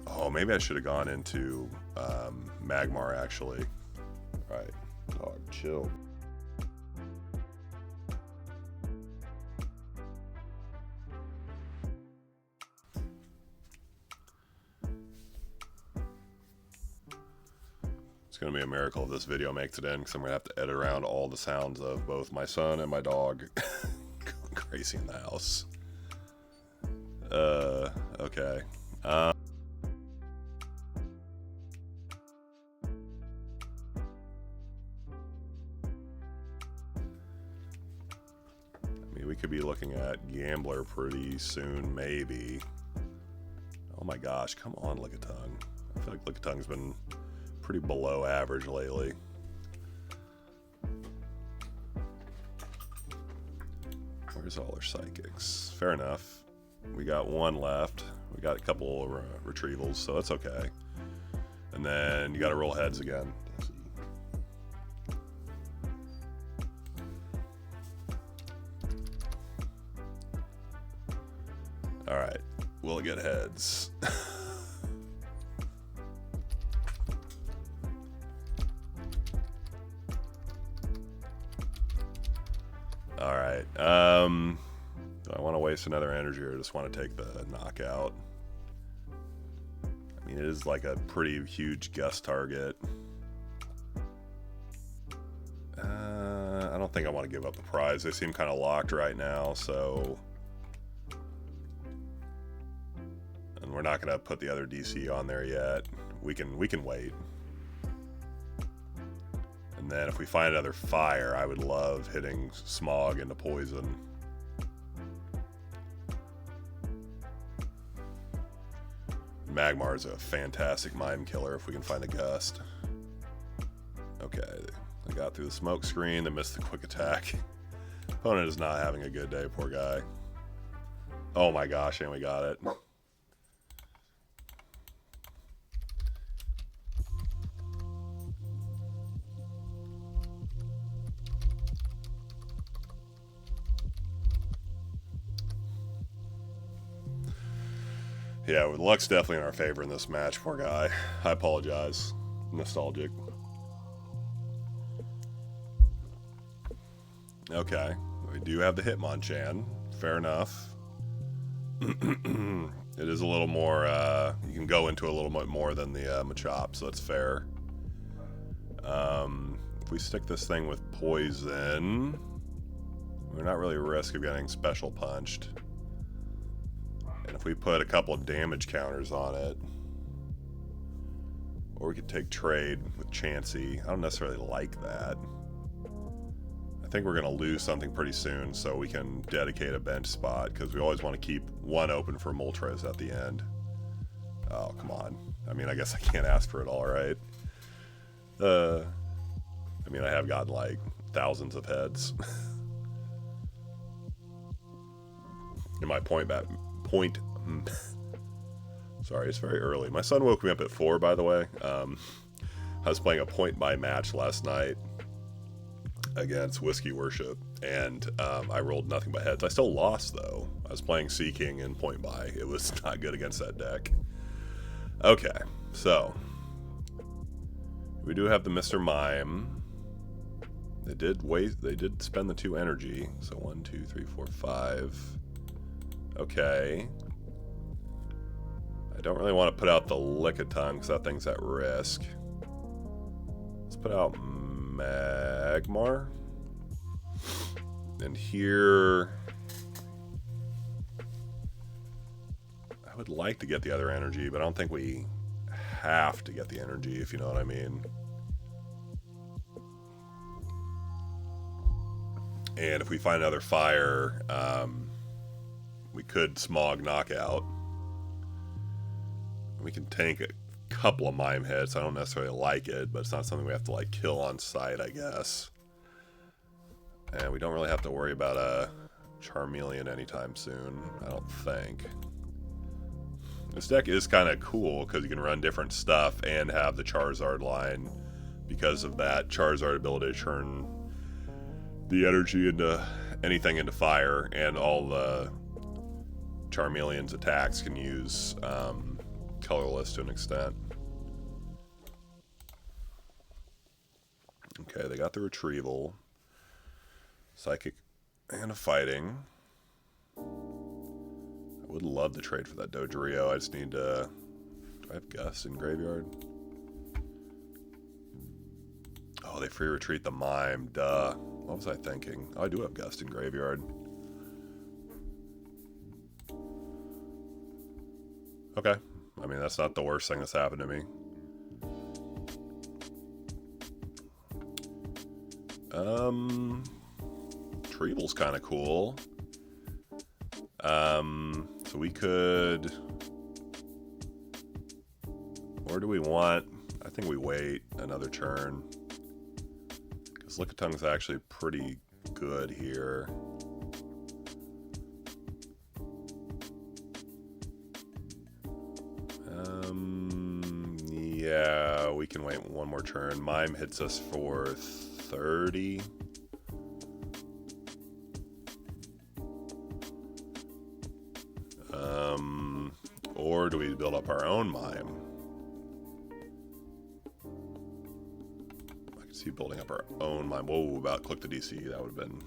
Oh, maybe I should have gone into Magmar, actually. All right, dog, chill. It's going to be a miracle if this video makes it in, because I'm going to have to edit around all the sounds of both my son and my dog going crazy in the house. Okay. I mean, we could be looking at Gambler pretty soon, maybe. Oh my gosh, come on, Lickitung. I feel like Lickitung's been pretty below average lately. Where's all our psychics? Fair enough. We got one left. We got a couple of retrievals, so that's okay. And then you got to roll heads again. All right, we'll get heads. All right. Do I want to waste another energy or just want to take the knockout? I mean, it is like a pretty huge guess target. I don't think I want to give up the prize. They seem kind of locked right now, so... And we're not going to put the other DC on there yet. We can wait. And then if we find another fire, I would love hitting Smog into poison. Magmar is a fantastic Mime killer if we can find a gust. Okay, I got through the smoke screen, they missed the quick attack. Opponent is not having a good day, poor guy. Oh my gosh, and we got it. Yeah, luck's definitely in our favor in this match, poor guy. I apologize. Nnstalgic. Okay, we do have the Hitmonchan. Fair enough. It is a little more, you can go into a little bit more than the Machop, so that's fair. If we stick this thing with poison, we're not really at risk of getting special punched. And if we put a couple of damage counters on it, or we could take trade with Chansey. I don't necessarily like that. I think we're going to lose something pretty soon, so we can dedicate a bench spot, because we always want to keep one open for Moltres at the end. Oh, come on. I mean, I guess I can't ask for it all, right? I mean, I have gotten, like, thousands of heads. In my sorry, it's very early. My son woke me up at 4, by the way. I was playing a point buy match last night against Whiskey Worship, and I rolled nothing but heads. I still lost, though. I was playing Sea King in point buy. It was not good against that deck. Okay, so we do have the Mr. Mime. They did spend the 2 energy. So 1, 2, 3, 4, 5. Okay. I don't really want to put out the Lickitung because that thing's at risk. Let's put out Magmar. And here, I would like to get the other energy, but I don't think we have to get the energy, if you know what I mean. And if we find another fire, we could Smog knockout. We can tank a couple of Mime hits. I don't necessarily like it, but it's not something we have to like kill on sight, I guess. And we don't really have to worry about a Charmeleon anytime soon, I don't think. This deck is kind of cool because you can run different stuff and have the Charizard line because of that Charizard ability to turn the energy into anything into fire, and all the Charmeleon's attacks can use colorless to an extent. Okay, they got the retrieval, psychic, and a fighting. I would love to trade for that Dodrio. I just need to... Do I have Gust in graveyard? Oh, they free retreat the Mime. Duh. What was I thinking? Oh, I do have Gust in graveyard. Okay. I mean, that's not the worst thing that's happened to me. Retrieval's kind of cool. So we could... Or do we want... I think we wait another turn. Because Lickitung's actually pretty good here. Yeah, we can wait one more turn. Mime hits us for 30. Or do we build up our own Mime? I can see building up our own Mime. Whoa, about click the DC. That would have been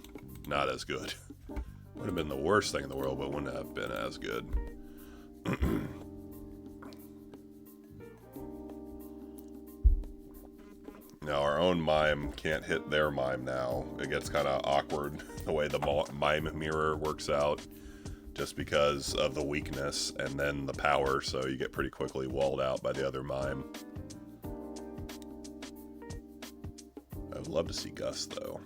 not as good. Would have been the worst thing in the world, but wouldn't have been as good. Now, our own Mime can't hit their Mime now. It gets kind of awkward the way the Mime mirror works out, just because of the weakness and then the power, so you get pretty quickly walled out by the other Mime. I would love to see Gust, though.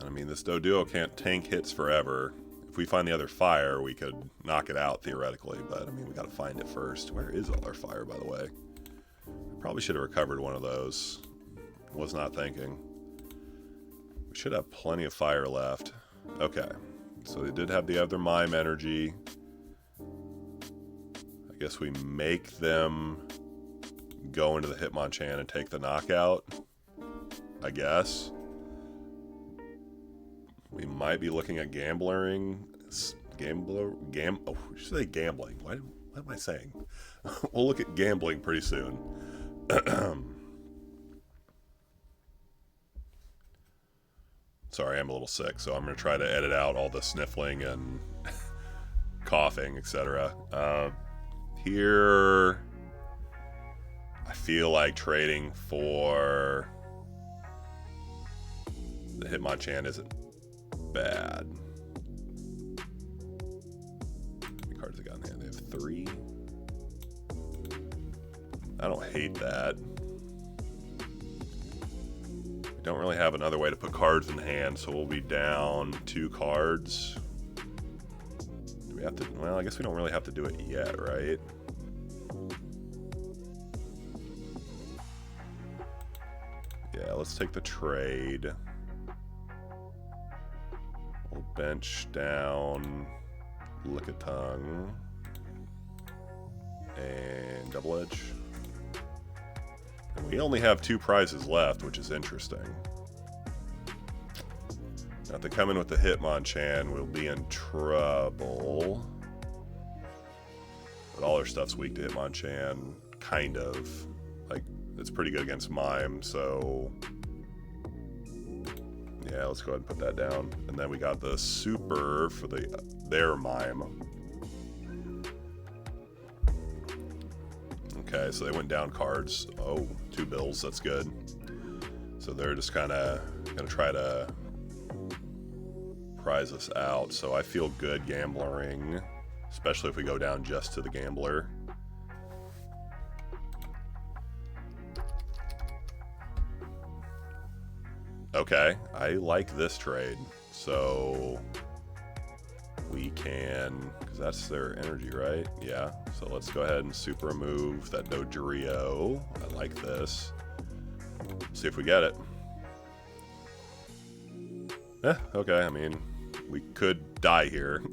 I mean, this Doduo can't tank hits forever. If we find the other fire, we could knock it out, theoretically. But, I mean, we gotta find it first. Where is all our fire, by the way? I probably should have recovered one of those. Was not thinking. We should have plenty of fire left. Okay. So they did have the other Mime energy. I guess we make them go into the Hitmonchan and take the knockout. I guess. We might be looking at gambling. Oh, we should say gambling. What am I saying? We'll look at gambling pretty soon. Sorry, I'm a little sick, so I'm going to try to edit out all the sniffling and coughing, etc. Here, I feel like trading for the Hitmonchan isn't bad. How many cards they got in hand? They have 3. I don't hate that. We don't really have another way to put cards in hand, so we'll be down 2 cards. Do we have to? Well, I guess we don't really have to do it yet, right? Yeah, let's take the trade. We'll bench down Lickitung and Double Edge. And we only have 2 prizes left, which is interesting. Now, if they come in with the Hitmonchan, we'll be in trouble. But all our stuff's weak to Hitmonchan, kind of. Like, it's pretty good against Mime, so... Yeah, let's go ahead and put that down. And then we got the super for their Mime. Okay, so they went down cards. Oh, 2 bills, that's good. So So they're just kind of going to try to prize us out. So I feel good gamblering, especially if we go down just to the gambler. Okay, I like this trade. So we can, because that's their energy, right? Yeah, so let's go ahead and super remove that Dodrio. I like this. See if we get it. Okay, I mean, we could die here.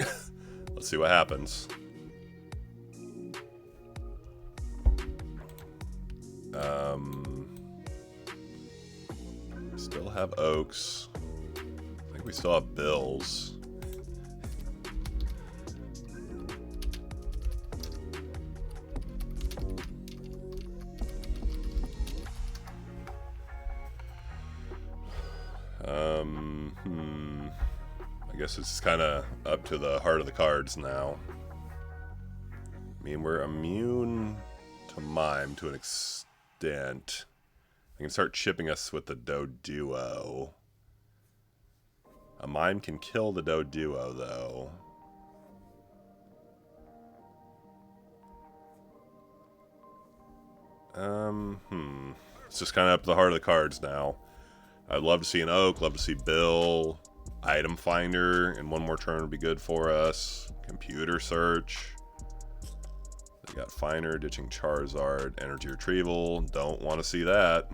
Let's see what happens. Still have Oaks. I think we still have Bills. I guess it's kind of up to the heart of the cards now. I mean, we're immune to Mime to an extent. They can start chipping us with the Doduo. A Mime can kill the Doduo, though. It's just kind of up to the heart of the cards now. I'd love to see an Oak, love to see Bill. Item Finder, and one more turn would be good for us. Computer Search. They got Finder, ditching Charizard, Energy Retrieval. Don't want to see that.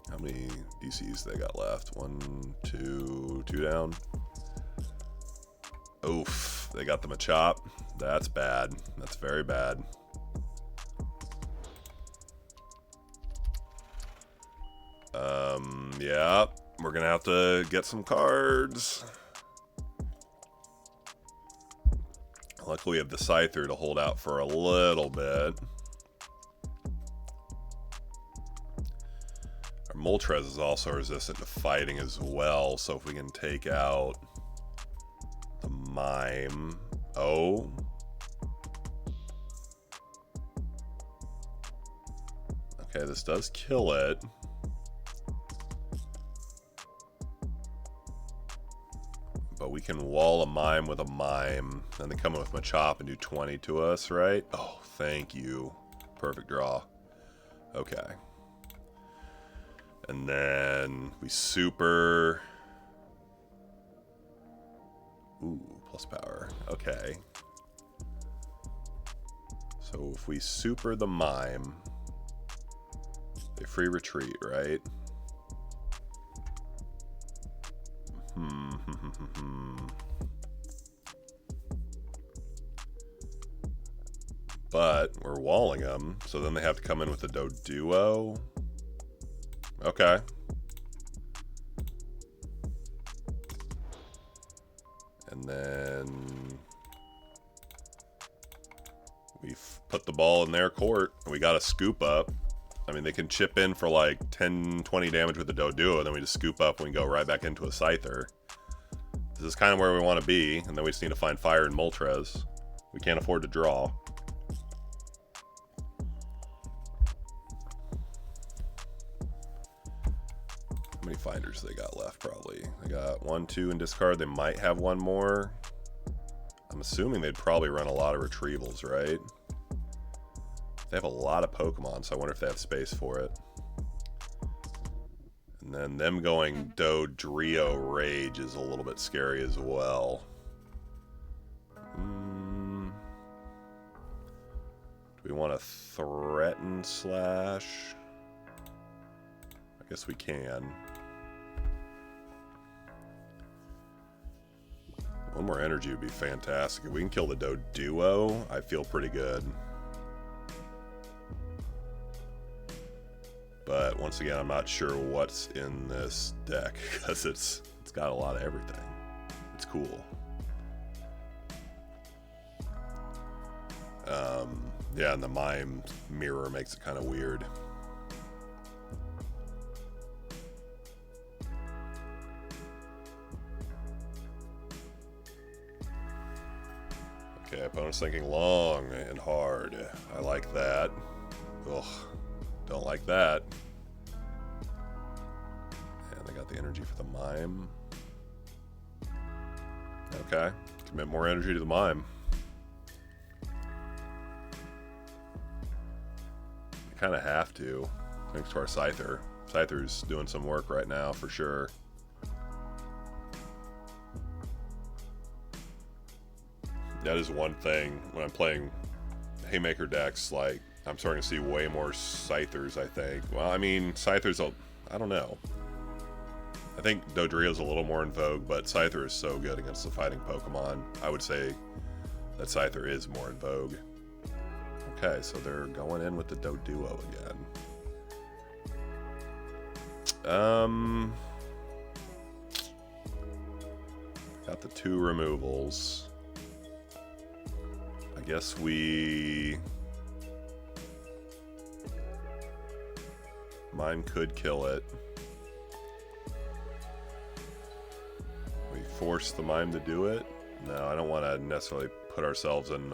How many DCs they got left? 1, 2, 2 down. Oof, they got the Machop. That's bad. That's very bad. Yeah, we're gonna have to get some cards. Luckily we have the Scyther to hold out for a little bit. Our Moltres is also resistant to fighting as well, so if we can take out the Mime. Oh. Okay, this does kill it. But we can wall a Mime with a Mime. Then they come in with Machop and do 20 to us, right? Oh, thank you. Perfect draw. Okay. And then we super... Ooh, plus power. Okay. So if we super the Mime, they free retreat, right? But we're walling them, so then they have to come in with a Doduo. Okay. And then we put the ball in their court, and we got a scoop up. I mean, they can chip in for like 10, 20 damage with the Doduo, and then we just scoop up and we go right back into a Scyther. This is kind of where we want to be, and then we just need to find Fire and Moltres. We can't afford to draw. How many Finders they got left, probably? They got 1, 2 in discard. They might have one more. I'm assuming they'd probably run a lot of Retrievals, right? They have a lot of Pokemon, so I wonder if they have space for it. And then them going Dodrio Rage is a little bit scary as well. Do we want to threaten slash? I guess we can. One more energy would be fantastic. If we can kill the Doduo, I feel pretty good. But once again, I'm not sure what's in this deck because it's got a lot of everything. It's cool. Yeah, and the Mime mirror makes it kind of weird. Okay, opponent's thinking long and hard. I like that. Ugh. Don't like that. And they got the energy for the Mime. Okay. Commit more energy to the Mime. You kind of have to, thanks to our Scyther. Scyther's doing some work right now for sure. That is one thing when I'm playing Haymaker decks, like, I'm starting to see way more Scythers, I think. Well, I mean, Scythers, I don't know. I think Dodrio's a little more in vogue, but Scyther is so good against the fighting Pokemon. I would say that Scyther is more in vogue. Okay, so they're going in with the Doduo again. Got the 2 removals. I guess Mime could kill it. We force the Mime to do it? No, I don't want to necessarily put ourselves in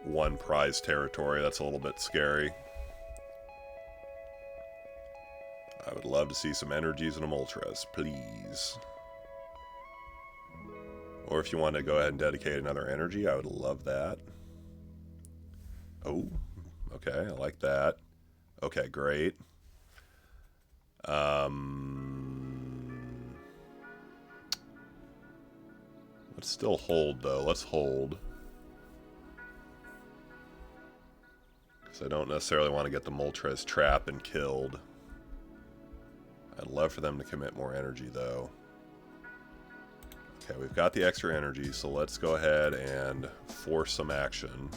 one prize territory. That's a little bit scary. I would love to see some energies in a Moltres, please. Or if you want to go ahead and dedicate another energy, I would love that. Oh, okay, I like that. Okay, great. Let's still hold, though. Let's hold. Because I don't necessarily want to get the Moltres trapped and killed. I'd love for them to commit more energy, though. Okay, we've got the extra energy, so let's go ahead and force some action.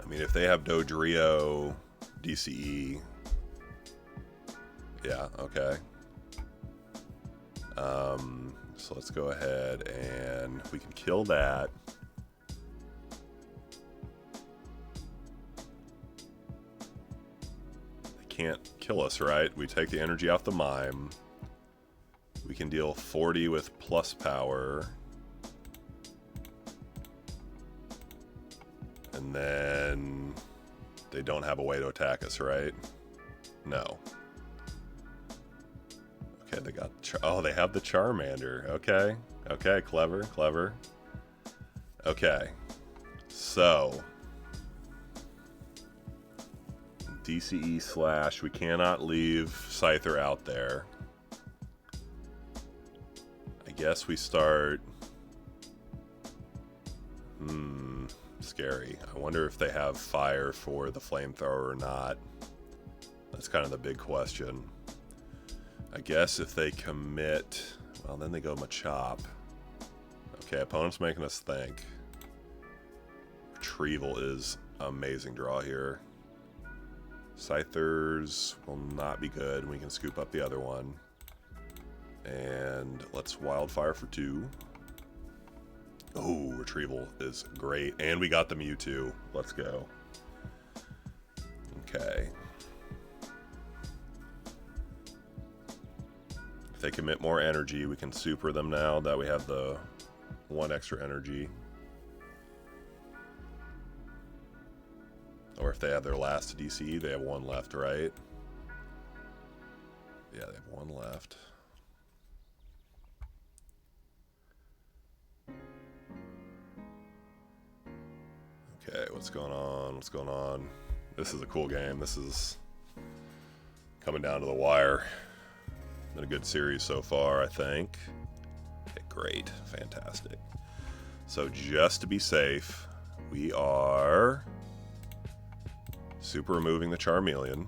I mean, if they have Dodrio, DCE, yeah, okay. So let's go ahead and we can kill that. They can't kill us, right? We take the energy off the Mime. We can deal 40 with plus power. And then they don't have a way to attack us, right? No. Okay, they got... oh, they have the Charmander. Okay. Okay, clever, clever. Okay. So... DCE slash. We cannot leave Scyther out there. I guess we start... scary. I wonder if they have fire for the flamethrower or not. That's kind of the big question. I guess if they commit... well, then they go Machop. Okay, opponent's making us think. Retrieval is amazing draw here. Scythers will not be good. We can scoop up the other one. And let's Wildfire for 2. Oh, Retrieval is great. And we got the Mewtwo. Let's go. Okay. If they commit more energy, we can super them now that we have the 1 extra energy. Or if they have their last DCE, they have 1 left, right? Yeah, they have 1 left. Okay, what's going on? What's going on? This is a cool game. This is coming down to the wire. Been a good series so far, I think. Okay, great. Fantastic. So just to be safe, we are super removing the Charmeleon.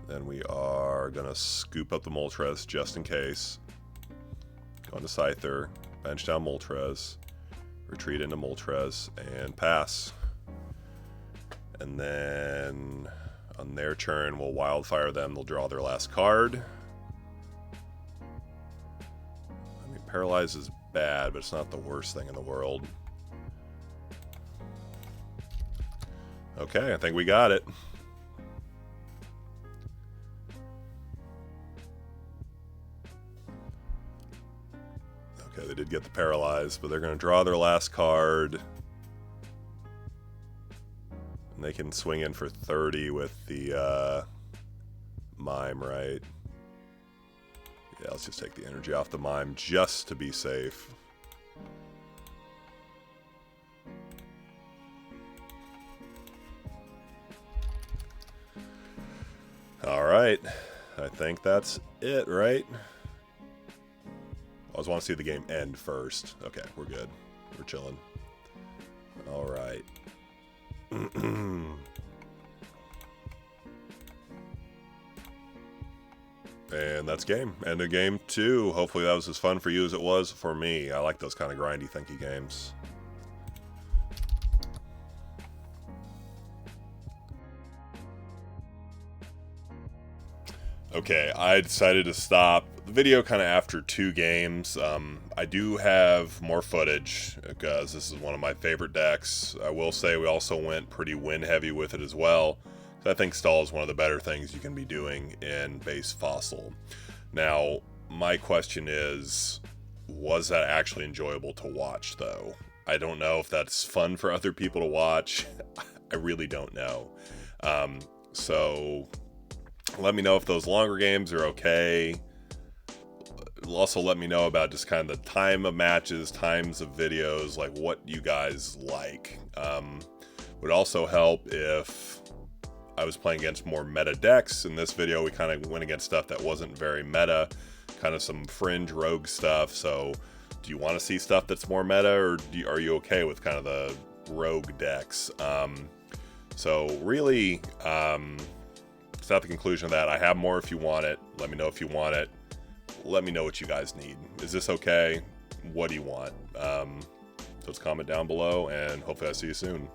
Then we are going to scoop up the Moltres just in case. Go into Scyther, bench down Moltres, retreat into Moltres, and pass. And then on their turn, we'll Wildfire them. They'll draw their last card. I mean, Paralyze is bad, but it's not the worst thing in the world. Okay, I think we got it. Okay, they did get the paralyzed, but they're going to draw their last card. And they can swing in for 30 with the Mime, right? Yeah, let's just take the energy off the Mime just to be safe. Alright, I think that's it, right? I always want to see the game end first. Okay, we're good. We're chilling. Alright. And that's game. End of game 2. Hopefully that was as fun for you as it was for me. I like those kind of grindy, thinky games. Okay, I decided to stop the video kind of after 2 games. I do have more footage because this is one of my favorite decks. I will say we also went pretty win heavy with it as well. I think stall is one of the better things you can be doing in base Fossil. Now, my question is, was that actually enjoyable to watch though? I don't know if that's fun for other people to watch. I really don't know. So let me know if those longer games are okay. Also let me know about just kind of the time of matches, times of videos, like what you guys like. Would also help if I was playing against more meta decks. In this video we kind of went against stuff that wasn't very meta, kind of some fringe rogue stuff. So do you want to see stuff that's more meta, or are you okay with kind of the rogue decks? So really, it's not the conclusion of that. I have more if you want it. Let me know if you want it. Let me know what you guys need. Is this okay? What do you want? So let's comment down below, and hopefully I see you soon.